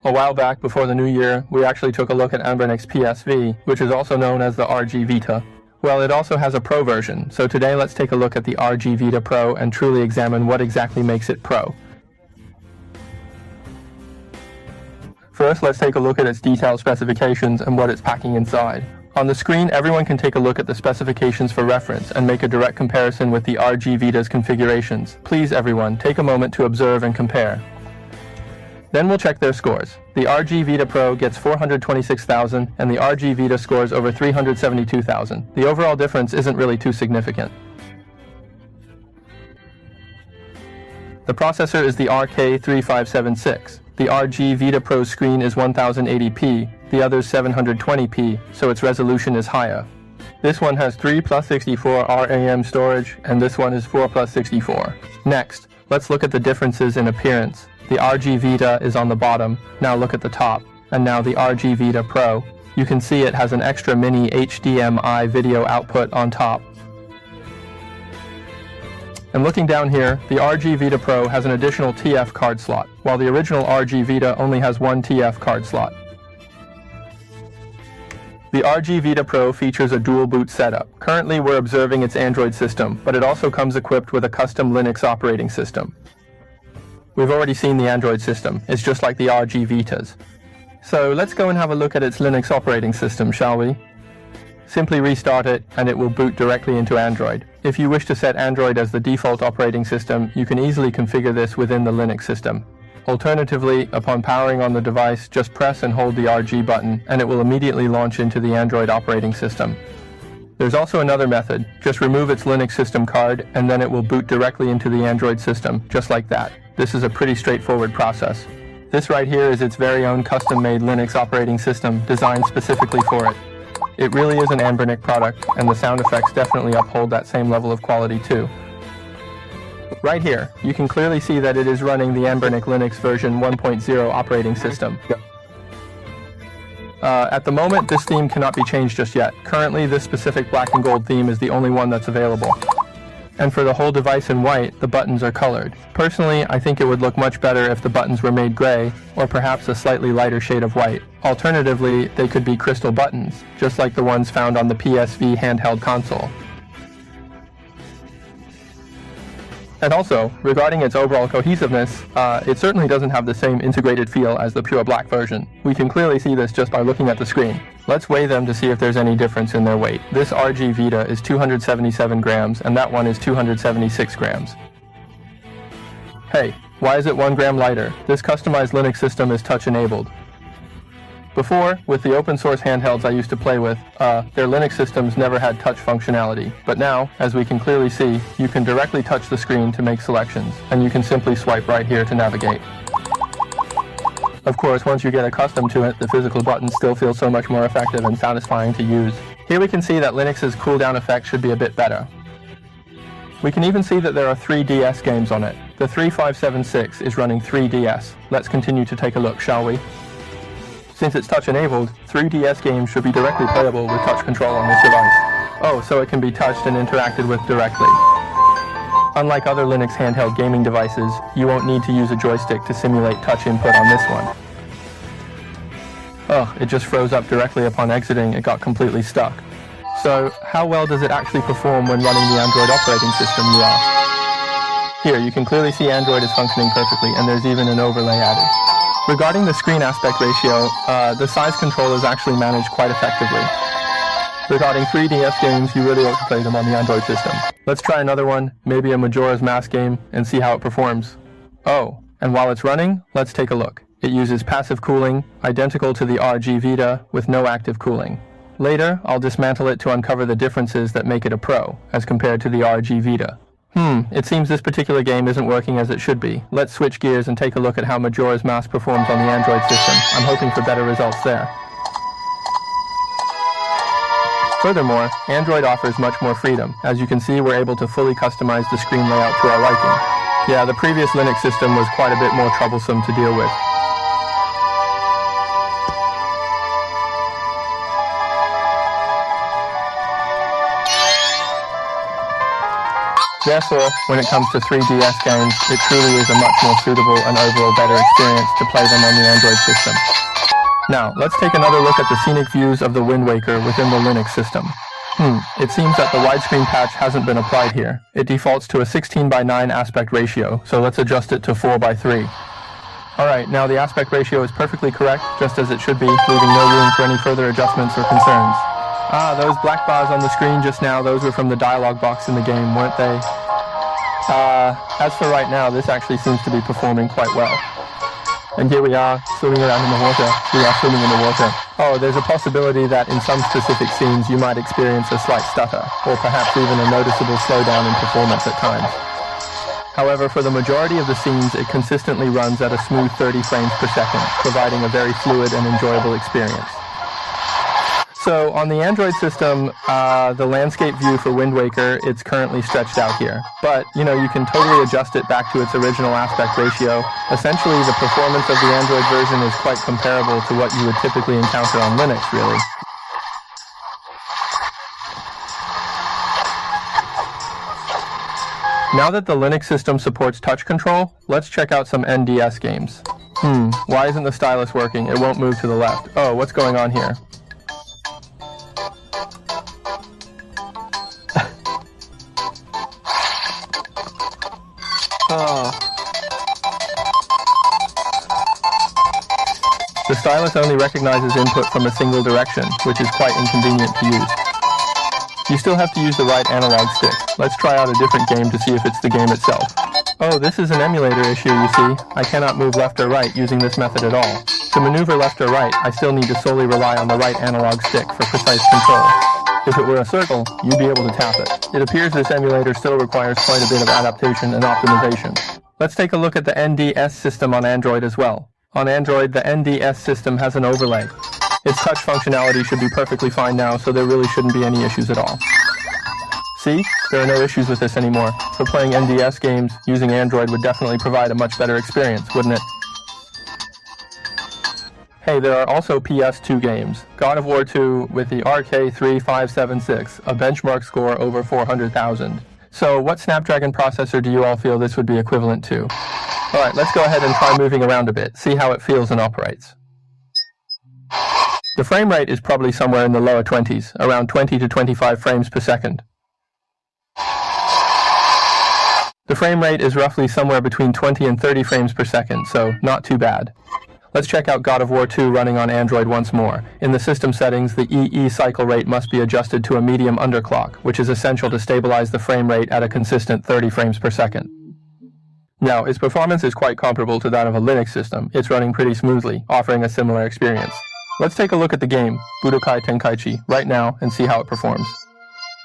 A while back, before the new year, we actually took a look at Anbernic's PSV, which is also known as the RG Vita. Well, it also has a Pro version, so today let's take a look at the RG Vita Pro and truly examine what exactly makes it Pro. First, let's take a look at its detailed specifications and what it's packing inside. On the screen, everyone can take a look at the specifications for reference and make a direct comparison with the RG Vita's configurations. Please, everyone, take a moment to observe and compare. Then we'll check their scores. The RG Vita Pro gets 426,000 and the RG Vita scores over 372,000. The overall difference isn't really too significant. The processor is the RK3576. The RG Vita Pro screen is 1080p, the other's 720p, so its resolution is higher. This one has 3+64 RAM storage, and this one is 4+64. Next, let's look at the differences in appearance. The RG Vita is on the bottom, now look at the top, and now the RG Vita Pro. You can see it has an extra mini HDMI video output on top. And looking down here, the RG Vita Pro has an additional TF card slot, while the original RG Vita only has one TF card slot. The RG Vita Pro features a dual boot setup. Currently we're observing its Android system, but it also comes equipped with a custom Linux operating system. We've already seen the Android system, it's just like the RG Vitas. So let's go and have a look at its Linux operating system, shall we? Simply restart it and it will boot directly into Android. If you wish to set Android as the default operating system, you can easily configure this within the Linux system. Alternatively, upon powering on the device, just press and hold the RG button and it will immediately launch into the Android operating system. There's also another method. Just remove its Linux system card and then it will boot directly into the Android system, just like that. This is a pretty straightforward process. This right here is its very own custom-made Linux operating system designed specifically for it. It really is an Anbernic product, and the sound effects definitely uphold that same level of quality too. Right here, you can clearly see that it is running the Anbernic Linux version 1.0 operating system. At the moment, this theme cannot be changed just yet. Currently, this specific black and gold theme is the only one that's available. And for the whole device in white, the buttons are colored. Personally, I think it would look much better if the buttons were made gray, or perhaps a slightly lighter shade of white. Alternatively, they could be crystal buttons, just like the ones found on the PSV handheld console. And also, regarding its overall cohesiveness, it certainly doesn't have the same integrated feel as the pure black version. We can clearly see this just by looking at the screen. Let's weigh them to see if there's any difference in their weight. This RG Vita is 277 grams, and that one is 276 grams. Hey, why is it 1 gram lighter? This customized Linux system is touch-enabled. Before, with the open source handhelds I used to play with, their Linux systems never had touch functionality. But now, as we can clearly see, you can directly touch the screen to make selections, and you can simply swipe right here to navigate. Of course, once you get accustomed to it, the physical buttons still feel so much more effective and satisfying to use. Here we can see that Linux's cooldown effect should be a bit better. We can even see that there are 3 DS games on it. The 3576 is running 3 DS. Let's continue to take a look, shall we? Since it's touch-enabled, 3DS games should be directly playable with touch control on this device. Oh, so it can be touched and interacted with directly. Unlike other Linux handheld gaming devices, you won't need to use a joystick to simulate touch input on this one. Oh, it just froze up directly upon exiting, it got completely stuck. So, how well does it actually perform when running the Android operating system, you ask? Here, you can clearly see Android is functioning perfectly, and there's even an overlay added. Regarding the screen aspect ratio, the size control is actually managed quite effectively. Regarding 3DS games, you really ought to play them on the Android system. Let's try another one, maybe a Majora's Mask game, and see how it performs. Oh, and while it's running, let's take a look. It uses passive cooling, identical to the RG Vita, with no active cooling. Later, I'll dismantle it to uncover the differences that make it a Pro, as compared to the RG Vita. It seems this particular game isn't working as it should be. Let's switch gears and take a look at how Majora's Mask performs on the Android system. I'm hoping for better results there. Furthermore, Android offers much more freedom. As you can see, we're able to fully customize the screen layout to our liking. Yeah, the previous Linux system was quite a bit more troublesome to deal with. Therefore, when it comes to 3DS games, it truly is a much more suitable and overall better experience to play them on the Android system. Now, let's take another look at the scenic views of the Wind Waker within the Linux system. It seems that the widescreen patch hasn't been applied here. It defaults to a 16:9 aspect ratio, so let's adjust it to 4:3. Alright, now the aspect ratio is perfectly correct, just as it should be, leaving no room for any further adjustments or concerns. Those black bars on the screen just now, those were from the dialog box in the game, weren't they? As for right now, this actually seems to be performing quite well. And here we are, swimming around in the water. We are swimming in the water. Oh, there's a possibility that in some specific scenes you might experience a slight stutter, or perhaps even a noticeable slowdown in performance at times. However, for the majority of the scenes, it consistently runs at a smooth 30 frames per second, providing a very fluid and enjoyable experience. So, on the Android system, the landscape view for Wind Waker, it's currently stretched out here. But, you can totally adjust it back to its original aspect ratio. Essentially, the performance of the Android version is quite comparable to what you would typically encounter on Linux, really. Now that the Linux system supports touch control, let's check out some NDS games. Why isn't the stylus working? It won't move to the left. Oh, what's going on here? The stylus only recognizes input from a single direction, which is quite inconvenient to use. You still have to use the right analog stick. Let's try out a different game to see if it's the game itself. Oh, this is an emulator issue, you see. I cannot move left or right using this method at all. To maneuver left or right, I still need to solely rely on the right analog stick for precise control. If it were a circle, you'd be able to tap it. It appears this emulator still requires quite a bit of adaptation and optimization. Let's take a look at the NDS system on Android as well. On Android, the NDS system has an overlay. Its touch functionality should be perfectly fine now, so there really shouldn't be any issues at all. See? There are no issues with this anymore. For playing NDS games, using Android would definitely provide a much better experience, wouldn't it? Hey, there are also PS2 games. God of War 2 with the RK3576, a benchmark score over 400,000. So, what Snapdragon processor do you all feel this would be equivalent to? Alright, let's go ahead and try moving around a bit, see how it feels and operates. The frame rate is probably somewhere in the lower 20s, around 20 to 25 frames per second. The frame rate is roughly somewhere between 20 and 30 frames per second, so not too bad. Let's check out God of War 2 running on Android once more. In the system settings, the EE cycle rate must be adjusted to a medium underclock, which is essential to stabilize the frame rate at a consistent 30 frames per second. Now, its performance is quite comparable to that of a Linux system. It's running pretty smoothly, offering a similar experience. Let's take a look at the game, Budokai Tenkaichi, right now and see how it performs.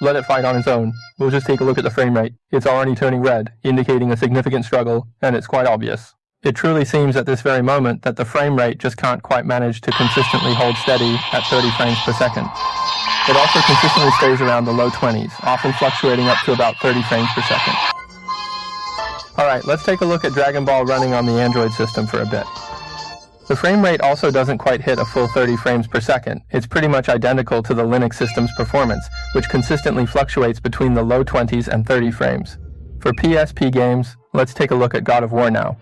Let it fight on its own. We'll just take a look at the frame rate. It's already turning red, indicating a significant struggle, and it's quite obvious. It truly seems at this very moment that the frame rate just can't quite manage to consistently hold steady at 30 frames per second. It also consistently stays around the low 20s, often fluctuating up to about 30 frames per second. Alright, let's take a look at Dragon Ball running on the Android system for a bit. The frame rate also doesn't quite hit a full 30 frames per second. It's pretty much identical to the Linux system's performance, which consistently fluctuates between the low 20s and 30 frames. For PSP games, let's take a look at God of War now.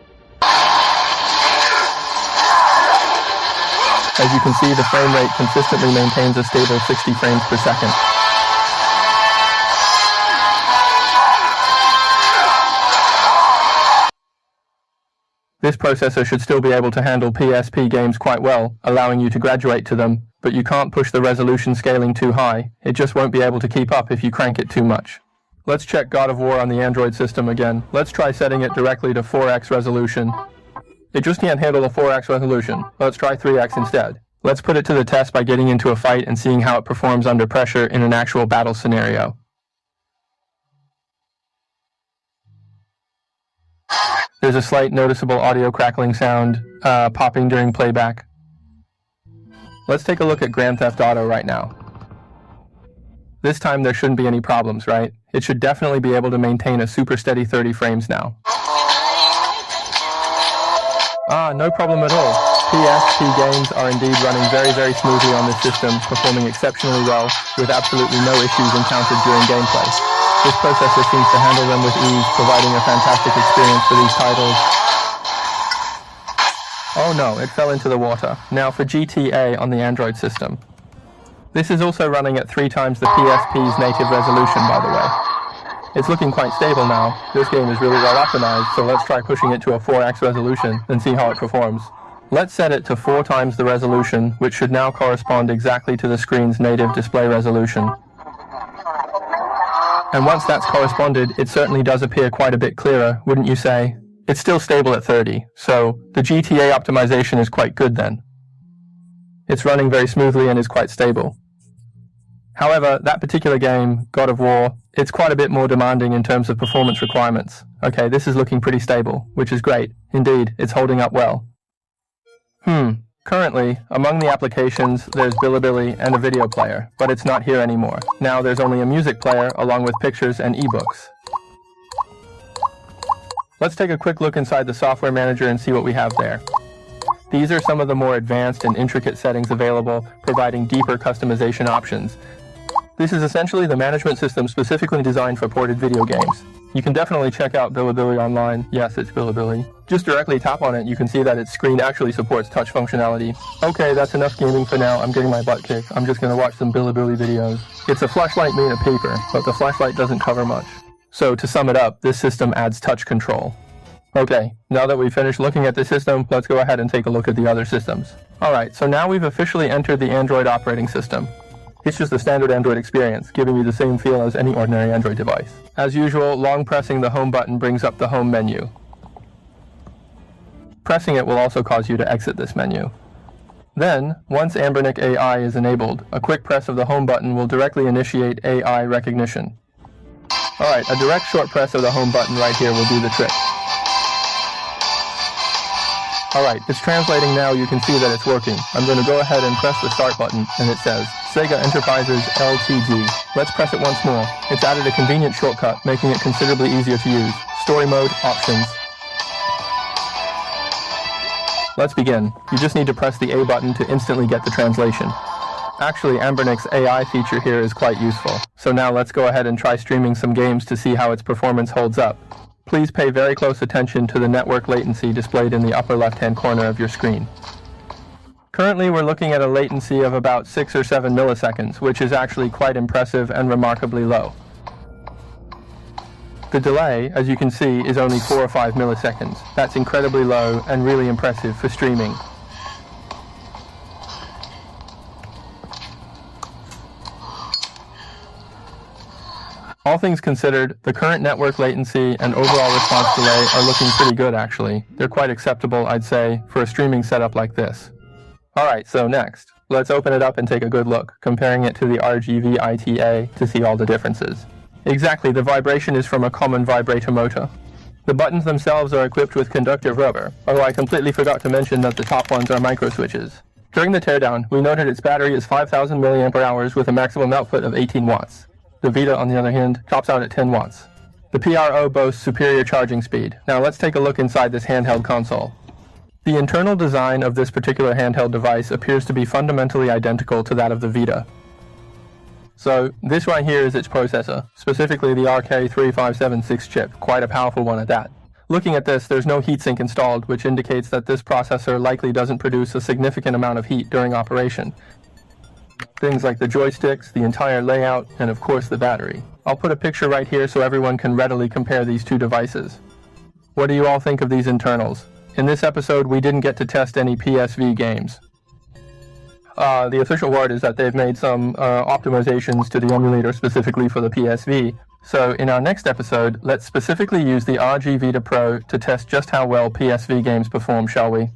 As you can see, the frame rate consistently maintains a stable 60 frames per second. This processor should still be able to handle PSP games quite well, allowing you to graduate to them, but you can't push the resolution scaling too high. It just won't be able to keep up if you crank it too much. Let's check God of War on the Android system again. Let's try setting it directly to 4x resolution. It just can't handle a 4x resolution. Let's try 3x instead. Let's put it to the test by getting into a fight and seeing how it performs under pressure in an actual battle scenario. There's a slight noticeable audio crackling sound popping during playback. Let's take a look at Grand Theft Auto right now. This time there shouldn't be any problems, right? It should definitely be able to maintain a super steady 30 frames now. No problem at all. PSP games are indeed running very smoothly on this system, performing exceptionally well, with absolutely no issues encountered during gameplay. This processor seems to handle them with ease, providing a fantastic experience for these titles. Oh no, it fell into the water. Now for GTA on the Android system. This is also running at 3 times the PSP's native resolution, by the way. It's looking quite stable now. This game is really well optimized, so let's try pushing it to a 4x resolution and see how it performs. Let's set it to 4 times the resolution, which should now correspond exactly to the screen's native display resolution. And once that's corresponded, it certainly does appear quite a bit clearer, wouldn't you say? It's still stable at 30, so the GTA optimization is quite good then. It's running very smoothly and is quite stable. However, that particular game, God of War, it's quite a bit more demanding in terms of performance requirements. Okay, this is looking pretty stable, which is great. Indeed, it's holding up well. Currently, among the applications, there's Bilibili and a video player, but it's not here anymore. Now there's only a music player along with pictures and ebooks. Let's take a quick look inside the software manager and see what we have there. These are some of the more advanced and intricate settings available, providing deeper customization options. This is essentially the management system specifically designed for ported video games. You can definitely check out Bilibili online. Yes, it's Bilibili. Just directly tap on it, you can see that its screen actually supports touch functionality. Okay, that's enough gaming for now. I'm getting my butt kicked. I'm just gonna watch some Bilibili videos. It's a flashlight made of paper, but the flashlight doesn't cover much. So to sum it up, this system adds touch control. Okay, now that we've finished looking at the system, let's go ahead and take a look at the other systems. Alright, so now we've officially entered the Android operating system. It's just a standard Android experience, giving you the same feel as any ordinary Android device. As usual, long pressing the home button brings up the home menu. Pressing it will also cause you to exit this menu. Then, once Anbernic AI is enabled, a quick press of the home button will directly initiate AI recognition. Alright, a direct short press of the home button right here will do the trick. Alright, it's translating now. You can see that it's working. I'm going to go ahead and press the start button, and it says, Sega Enterprises Ltd. Let's press it once more. It's added a convenient shortcut, making it considerably easier to use. Story mode, options. Let's begin. You just need to press the A button to instantly get the translation. Actually, Anbernic's AI feature here is quite useful. So now let's go ahead and try streaming some games to see how its performance holds up. Please pay very close attention to the network latency displayed in the upper left-hand corner of your screen. Currently, we're looking at a latency of about 6 or 7 milliseconds, which is actually quite impressive and remarkably low. The delay, as you can see, is only 4 or 5 milliseconds. That's incredibly low and really impressive for streaming. All things considered, the current network latency and overall response delay are looking pretty good actually. They're quite acceptable, I'd say, for a streaming setup like this. Alright, so next, let's open it up and take a good look, comparing it to the RG Vita to see all the differences. Exactly, the vibration is from a common vibrator motor. The buttons themselves are equipped with conductive rubber, although I completely forgot to mention that the top ones are micro switches. During the teardown, we noted its battery is 5,000 mAh with a maximum output of 18 watts. The Vita, on the other hand, tops out at 10 watts. The PRO boasts superior charging speed. Now let's take a look inside this handheld console. The internal design of this particular handheld device appears to be fundamentally identical to that of the Vita. So this right here is its processor, specifically the RK3576 chip, quite a powerful one at that. Looking at this, there's no heatsink installed, which indicates that this processor likely doesn't produce a significant amount of heat during operation. Things like the joysticks, the entire layout, and of course the battery. I'll put a picture right here so everyone can readily compare these two devices. What do you all think of these internals? In this episode, we didn't get to test any PSV games. The official word is that they've made some optimizations to the emulator specifically for the PSV. So in our next episode, let's specifically use the RG Vita Pro to test just how well PSV games perform, shall we?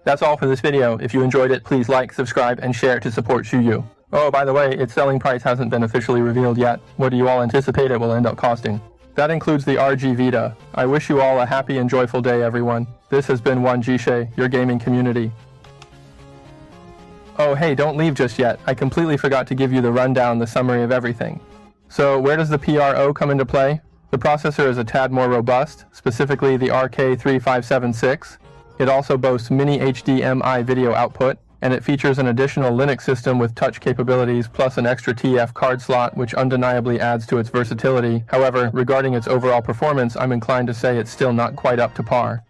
That's all for this video. If you enjoyed it, please like, subscribe, and share to support Shuyu. Oh, by the way, its selling price hasn't been officially revealed yet. What do you all anticipate it will end up costing? That includes the RG Vita. I wish you all a happy and joyful day, everyone. This has been Wanjishe, your gaming community. Oh, hey, don't leave just yet. I completely forgot to give you the rundown, the summary of everything. So, where does the PRO come into play? The processor is a tad more robust, specifically the RK3576. It also boasts mini HDMI video output, and it features an additional Linux system with touch capabilities plus an extra TF card slot, which undeniably adds to its versatility. However, regarding its overall performance, I'm inclined to say it's still not quite up to par.